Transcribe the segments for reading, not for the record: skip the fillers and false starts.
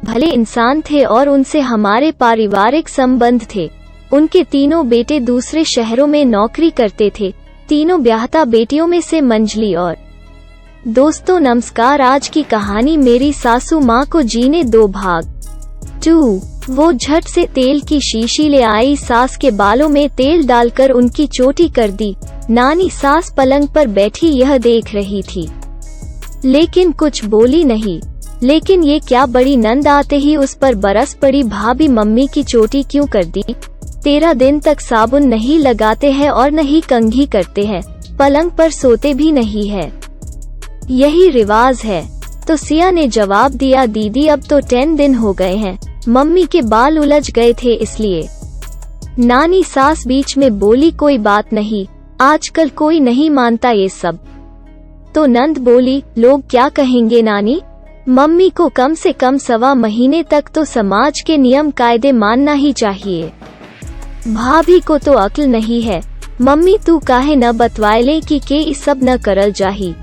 भले इंसान थे और उनसे हमारे पारिवारिक संबंध थे। उनके तीनों बेटे दूसरे शहरों में नौकरी करते थे। तीनों ब्याहता बेटियों में से मंजली और दोस्तों नमस्कार। आज की कहानी मेरी सासू माँ को जीने दो भाग 2। वो झट से तेल की शीशी ले आई। सास के बालों में तेल डालकर उनकी चोटी कर दी। नानी सास पलंग पर बैठी यह देख रही थी, लेकिन कुछ बोली नहीं। लेकिन ये क्या, बड़ी नंद आते ही उस पर बरस पड़ी। भाभी मम्मी की चोटी क्यों कर दी? 13 दिन तक साबुन नहीं लगाते हैं और नहीं कंघी करते हैं, पलंग पर सोते भी नहीं है, यही रिवाज है। तो सिया ने जवाब दिया, दीदी अब तो 10 दिन हो गए हैं, मम्मी के बाल उलझ गए थे इसलिए। नानी सास बीच में बोली, कोई बात नहीं, आजकल कोई नहीं मानता ये सब। तो नंद बोली, लोग क्या कहेंगे नानी? मम्मी को कम से कम 1.25 महीने तक तो समाज के नियम कायदे मानना ही चाहिए। भाभी को तो अक्ल नहीं है, मम्मी तू काहे न बतवाएले कि के इस सब न करल जाही।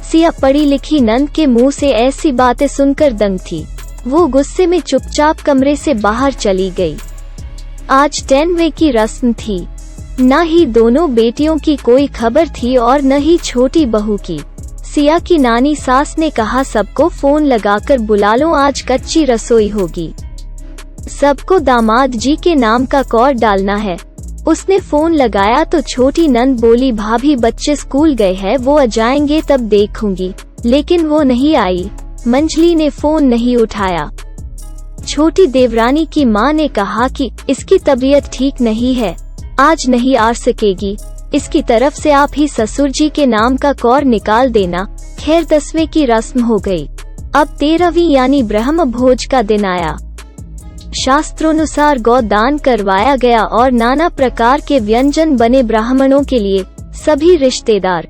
सिया पढ़ी लिखी नंद के मुंह से ऐसी बातें सुनकर दंग थी। वो गुस्से में चुपचाप कमरे से बाहर चली गई। आज 10 वे की रस्म थी। न ही दोनों बेटियों की कोई खबर थी और न ही छोटी बहू की। सिया की नानी सास ने कहा, सबको फोन लगाकर बुला लो, आज कच्ची रसोई होगी, सबको दामाद जी के नाम का कौर डालना है। उसने फोन लगाया तो छोटी नंद बोली, भाभी बच्चे स्कूल गए हैं, वो आ जाएंगे तब देखूंगी। लेकिन वो नहीं आई। मंजली ने फोन नहीं उठाया। छोटी देवरानी की माँ ने कहा कि इसकी तबीयत ठीक नहीं है, आज नहीं आ सकेगी, इसकी तरफ से आप ही ससुर जी के नाम का कौर निकाल देना। खैर 10वें की रस्म हो गई। अब 13वीं यानी ब्रह्म भोज का दिन आया। शास्त्रोनुसार गौदान करवाया गया और नाना प्रकार के व्यंजन बने ब्राह्मणों के लिए। सभी रिश्तेदार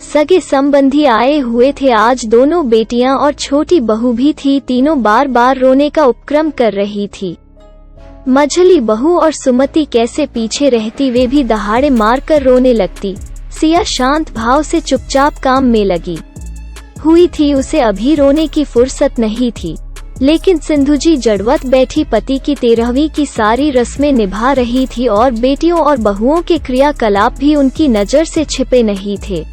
सगे संबंधी आए हुए थे। आज दोनों बेटियां और छोटी बहू भी थी। तीनों बार बार रोने का उपक्रम कर रही थी। मझली बहू और सुमति कैसे पीछे रहती, वे भी दहाड़े मारकर रोने लगती। सिया शांत भाव से चुपचाप काम में लगी हुई थी, उसे अभी रोने की फुर्सत नहीं थी। लेकिन सिंधु जी जड़वत बैठी पति की 13वीं की सारी रस्में निभा रही थी और बेटियों और बहुओं के क्रियाकलाप भी उनकी नजर से छिपे नहीं थे।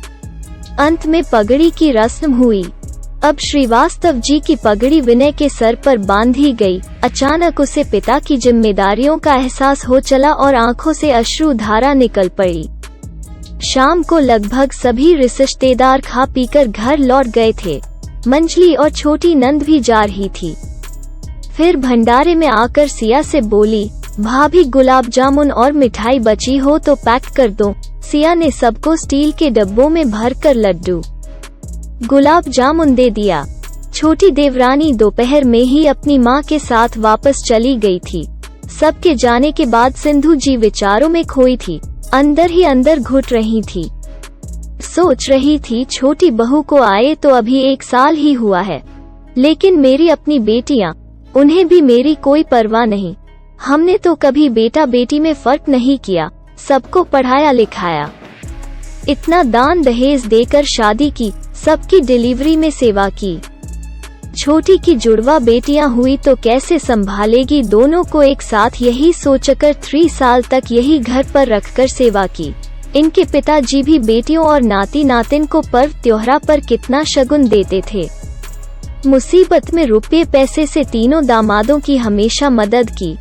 अंत में पगड़ी की रस्म हुई। अब श्रीवास्तव जी की पगड़ी विनय के सर पर बांधी गई। अचानक उसे पिता की जिम्मेदारियों का एहसास हो चला और आंखों से अश्रु धारा निकल पड़ी। शाम को लगभग सभी रिश्तेदार खा पीकर घर लौट गए थे। मंजली और छोटी नंद भी जा रही थी। फिर भंडारे में आकर सिया से बोली, भाभी गुलाब जामुन और मिठाई बची हो तो पैक कर दो। सिया ने सबको स्टील के डब्बों में भरकर लड्डू गुलाब जामुन दे दिया। छोटी देवरानी दोपहर में ही अपनी माँ के साथ वापस चली गई थी। सबके जाने के बाद सिंधु जी विचारों में खोई थी, अंदर ही अंदर घुट रही थी। सोच रही थी, छोटी बहू को आए तो अभी 1 साल ही हुआ है, लेकिन मेरी अपनी बेटियां, उन्हें भी मेरी कोई परवाह नहीं। हमने तो कभी बेटा बेटी में फर्क नहीं किया, सबको पढ़ाया लिखाया, इतना दान दहेज देकर शादी की, सबकी डिलीवरी में सेवा की। छोटी की जुड़वा बेटियां हुई तो कैसे संभालेगी दोनों को एक साथ, यही सोचकर 3 साल तक यही घर पर रखकर सेवा की। इनके पिताजी भी बेटियों और नाती नातिन को पर्व त्योहार पर कितना शगुन देते थे। मुसीबत में रुपये पैसे से तीनों दामादों की हमेशा मदद की।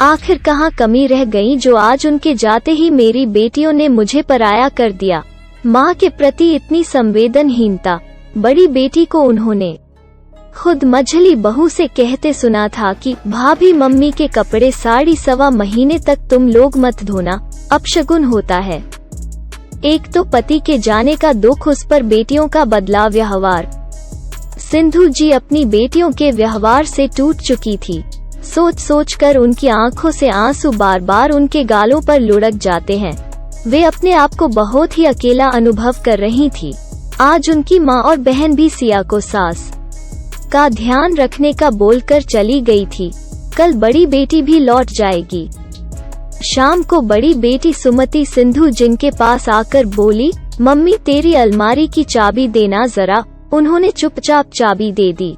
आखिर कहाँ कमी रह गई जो आज उनके जाते ही मेरी बेटियों ने मुझे पराया कर दिया। माँ के प्रति इतनी संवेदनहीनता। बड़ी बेटी को उन्होंने खुद मझली बहू से कहते सुना था कि भाभी मम्मी के कपड़े 1.25 महीने तक तुम लोग मत धोना, अपशगुन होता है। एक तो पति के जाने का दुख, उस पर बेटियों का बदलाव व्यवहार। सिंधु जी अपनी बेटियों के व्यवहार से टूट चुकी थी। सोच सोच कर उनकी आंखों से आंसू बार बार उनके गालों पर लुढ़क जाते हैं। वे अपने आप को बहुत ही अकेला अनुभव कर रही थी। आज उनकी माँ और बहन भी सिया को सास का ध्यान रखने का बोलकर चली गई थी। कल बड़ी बेटी भी लौट जाएगी। शाम को बड़ी बेटी सुमति सिंधु जिनके पास आकर बोली, मम्मी तेरी अलमारी की चाबी देना जरा। उन्होंने चुपचाप चाबी दे दी।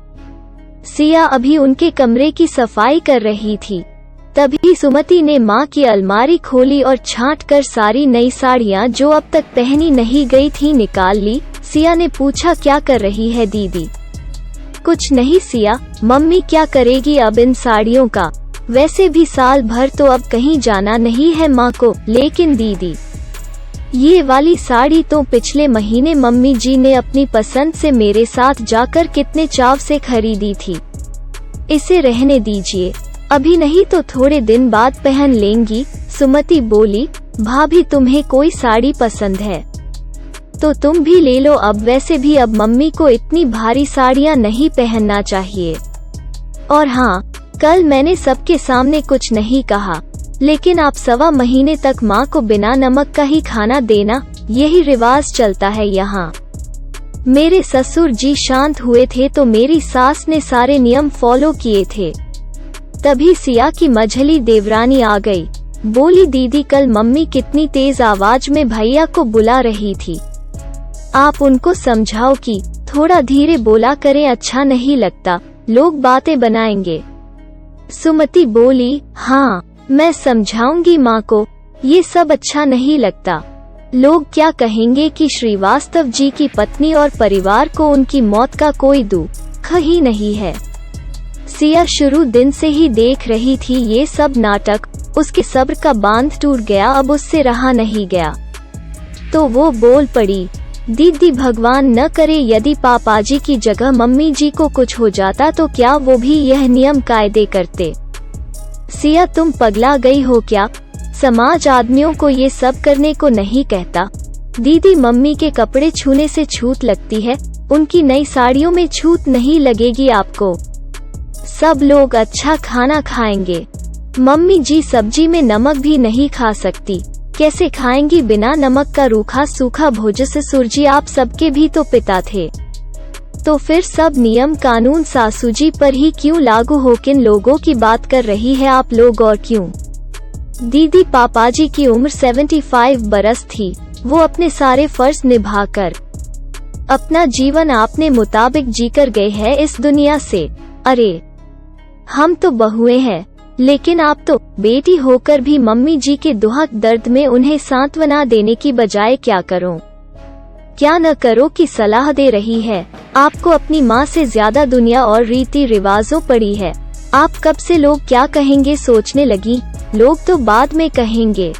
सिया अभी उनके कमरे की सफाई कर रही थी। तभी सुमति ने माँ की अलमारी खोली और छांट कर सारी नई साड़ियाँ जो अब तक पहनी नहीं गई थी निकाल ली। सिया ने पूछा, क्या कर रही है दीदी? कुछ नहीं सिया, मम्मी क्या करेगी अब इन साड़ियों का? वैसे भी साल भर तो अब कहीं जाना नहीं है माँ को। लेकिन दीदी, ये वाली साड़ी तो पिछले महीने मम्मी जी ने अपनी पसंद से मेरे साथ जाकर कितने चाव से खरीदी थी। इसे रहने दीजिए, अभी नहीं तो थोड़े दिन बाद पहन लेंगी। सुमति बोली, भाभी तुम्हें कोई साड़ी पसंद है तो तुम भी ले लो अब। वैसे भी अब मम्मी को इतनी भारी साड़ियाँ नहीं पहनना चाहिए। और हाँ, कल मैंने सबके सामने कुछ नहीं कहा, लेकिन आप 1.25 महीने तक माँ को बिना नमक का ही खाना देना, यही रिवाज चलता है यहाँ। मेरे ससुर जी शांत हुए थे तो मेरी सास ने सारे नियम फॉलो किए थे। तभी सिया की मझली देवरानी आ गई। बोली, दीदी कल मम्मी कितनी तेज आवाज में भैया को बुला रही थी, आप उनको समझाओ कि थोड़ा धीरे बोला करें, अच्छा नहीं लगता, लोग बातें बनाएंगे। सुमति बोली, हाँ मैं समझाऊंगी माँ को, ये सब अच्छा नहीं लगता। लोग क्या कहेंगे कि श्रीवास्तव जी की पत्नी और परिवार को उनकी मौत का कोई दुख ही नहीं है। सिया शुरू दिन से ही देख रही थी ये सब नाटक। उसके सब्र का बांध टूट गया, अब उससे रहा नहीं गया तो वो बोल पड़ी, दीदी भगवान न करे यदि पापाजी की जगह मम्मी जी को कुछ हो जाता तो क्या वो भी यह नियम कायदे करते? सिया तुम पगला गई हो क्या? समाज आदमियों को ये सब करने को नहीं कहता। दीदी मम्मी के कपड़े छूने से छूत लगती है, उनकी नई साड़ियों में छूत नहीं लगेगी आपको। सब लोग अच्छा खाना खाएंगे। मम्मी जी सब्जी में नमक भी नहीं खा सकती, कैसे खाएंगी बिना नमक का रूखा सूखा भोजन? ससुर जी आप सबके भी तो पिता थे, तो फिर सब नियम कानून सासू जी पर ही क्यों लागू हो? किन लोगों की बात कर रही है आप लोग और क्यों? दीदी पापाजी की उम्र 75 बरस थी, वो अपने सारे फर्ज निभाकर अपना जीवन अपने मुताबिक जीकर गए हैं इस दुनिया से। अरे हम तो बहुएं हैं, लेकिन आप तो बेटी होकर भी मम्मी जी के दुख दर्द में उन्हें सांत्वना देने की बजाय क्या करो क्या न करो की सलाह दे रही है। आपको अपनी माँ से ज्यादा दुनिया और रीति रिवाजों पड़ी है। आप कब से लोग क्या कहेंगे सोचने लगी? लोग तो बाद में कहेंगे,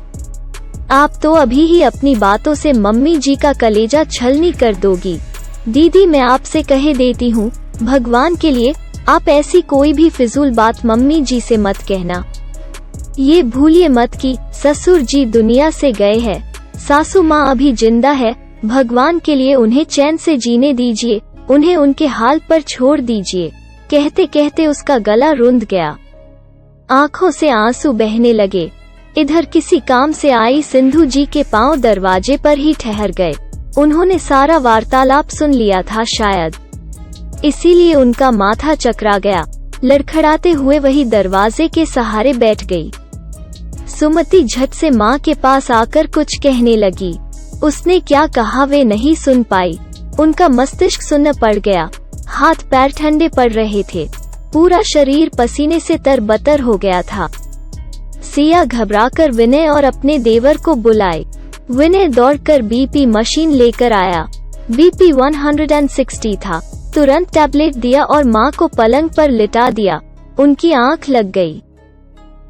आप तो अभी ही अपनी बातों से मम्मी जी का कलेजा छलनी कर दोगी। दीदी मैं आपसे कह देती हूँ, भगवान के लिए आप ऐसी कोई भी फिजूल बात मम्मी जी से मत कहना। ये भूलिए मत कि ससुर जी दुनिया से गए हैं, सासू माँ अभी जिंदा है। भगवान के लिए उन्हें चैन से जीने दीजिए, उन्हें उनके हाल पर छोड़ दीजिए। कहते कहते उसका गला रुंध गया, आंखों से आंसू बहने लगे। इधर किसी काम से आई सिंधु जी के पांव दरवाजे पर ही ठहर गए। उन्होंने सारा वार्तालाप सुन लिया था शायद, इसीलिए उनका माथा चकरा गया। लड़खड़ाते हुए वही दरवाजे के सहारे बैठ गई। सुमति झट से माँ के पास आकर कुछ कहने लगी। उसने क्या कहा वे नहीं सुन पाई। उनका मस्तिष्क सुन्न पड़ गया, हाथ पैर ठंडे पड़ रहे थे, पूरा शरीर पसीने से तरबतर हो गया था। सिया घबराकर विनय और अपने देवर को बुलाए। विनय दौड़कर बीपी मशीन लेकर आया। बीपी 160 था। तुरंत टैबलेट दिया और माँ को पलंग पर लिटा दिया। उनकी आंख लग गई।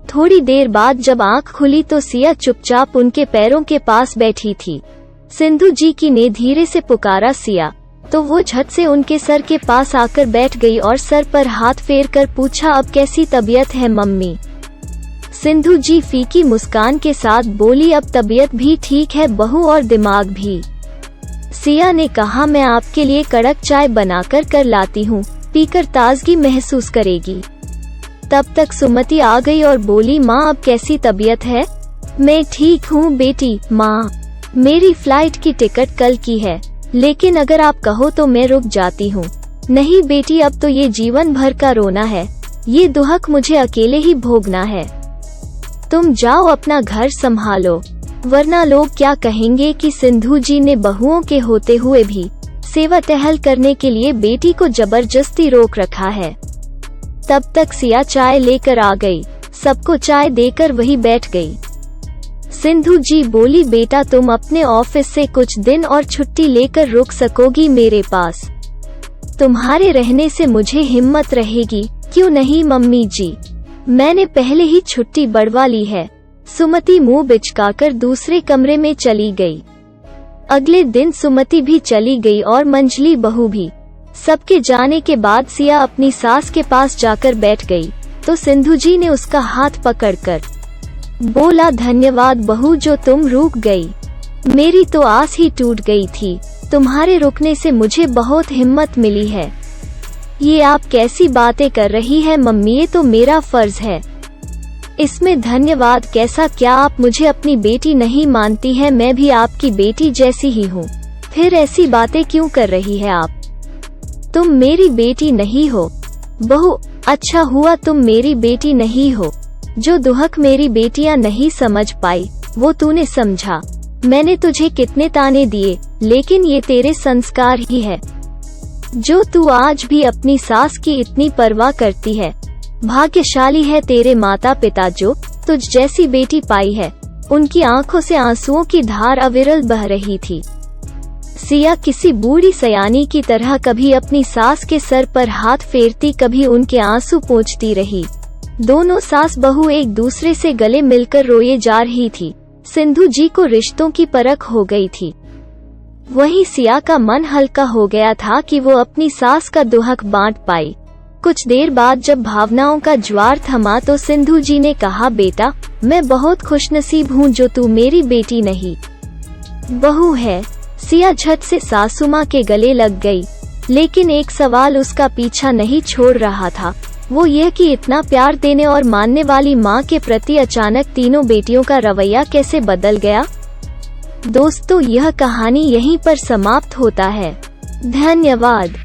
थोड़ी देर बाद जब आंख खुली तो सिया चुपचाप उनके पैरों के पास बैठी थी। सिंधु जी की ने धीरे से पुकारा सिया, तो वो झट से उनके सर के पास आकर बैठ गई और सर पर हाथ फेर कर पूछा, अब कैसी तबीयत है मम्मी? सिंधु जी फीकी मुस्कान के साथ बोली, अब तबीयत भी ठीक है बहू और दिमाग भी। सिया ने कहा, मैं आपके लिए कड़क चाय बनाकर कर लाती हूँ, पीकर ताजगी महसूस करेगी। तब तक सुमति आ गई और बोली, माँ अब कैसी तबीयत है? मैं ठीक हूँ बेटी। माँ मेरी फ्लाइट की टिकट कल की है, लेकिन अगर आप कहो तो मैं रुक जाती हूँ। नहीं बेटी, अब तो ये जीवन भर का रोना है, ये दुहक मुझे अकेले ही भोगना है। तुम जाओ अपना घर संभालो, वरना लोग क्या कहेंगे कि सिंधु जी ने बहुओं के होते हुए भी सेवा टहल करने के लिए बेटी को जबरदस्ती रोक रखा है। तब तक सिया चाय लेकर आ गई। सबको चाय देकर वही बैठ गई। सिंधु जी बोली, बेटा तुम अपने ऑफिस से कुछ दिन और छुट्टी लेकर रुक सकोगी मेरे पास? तुम्हारे रहने से मुझे हिम्मत रहेगी। क्यों नहीं मम्मी जी, मैंने पहले ही छुट्टी बढ़वा ली है। सुमति मुंह बिचकाकर दूसरे कमरे में चली गई। अगले दिन सुमति भी चली गई और मंजली बहू भी। सबके जाने के बाद सिया अपनी सास के पास जाकर बैठ गई तो सिंधु जी ने उसका हाथ पकड़कर बोला, धन्यवाद बहू जो तुम रुक गई। मेरी तो आस ही टूट गई थी। तुम्हारे रुकने से मुझे बहुत हिम्मत मिली है। ये आप कैसी बातें कर रही है मम्मी, ये तो मेरा फर्ज है। इसमें धन्यवाद कैसा, क्या आप मुझे अपनी बेटी नहीं मानती हैं? मैं भी आपकी बेटी जैसी ही हूँ। फिर ऐसी बातें क्यों कर रही है आप? तुम मेरी बेटी नहीं हो बहू। अच्छा हुआ तुम मेरी बेटी नहीं हो। जो दुहक मेरी बेटियां नहीं समझ पाई वो तूने समझा। मैंने तुझे कितने ताने दिए, लेकिन ये तेरे संस्कार ही है जो तू आज भी अपनी सास की इतनी परवाह करती है। भाग्यशाली है तेरे माता पिता जो तुझ जैसी बेटी पाई है। उनकी आंखों से आंसुओं की धार अविरल बह रही थी। सिया किसी बूढ़ी सयानी की तरह कभी अपनी सास के सर पर हाथ फेरती, कभी उनके आंसू पोंछती रही। दोनों सास बहू एक दूसरे से गले मिलकर रोए जा रही थी। सिंधु जी को रिश्तों की परख हो गई थी। वहीं सिया का मन हल्का हो गया था कि वो अपनी सास का दुहक बांट पाई। कुछ देर बाद जब भावनाओं का ज्वार थमा तो सिंधु जी ने कहा, बेटा मैं बहुत खुशनसीब हूँ जो तू मेरी बेटी नहीं बहू है। सिया झट से सासू माँ के गले लग गई, लेकिन एक सवाल उसका पीछा नहीं छोड़ रहा था, वो यह कि इतना प्यार देने और मानने वाली माँ के प्रति अचानक तीनों बेटियों का रवैया कैसे बदल गया। दोस्तों, यह कहानी यहीं पर समाप्त होता है। धन्यवाद।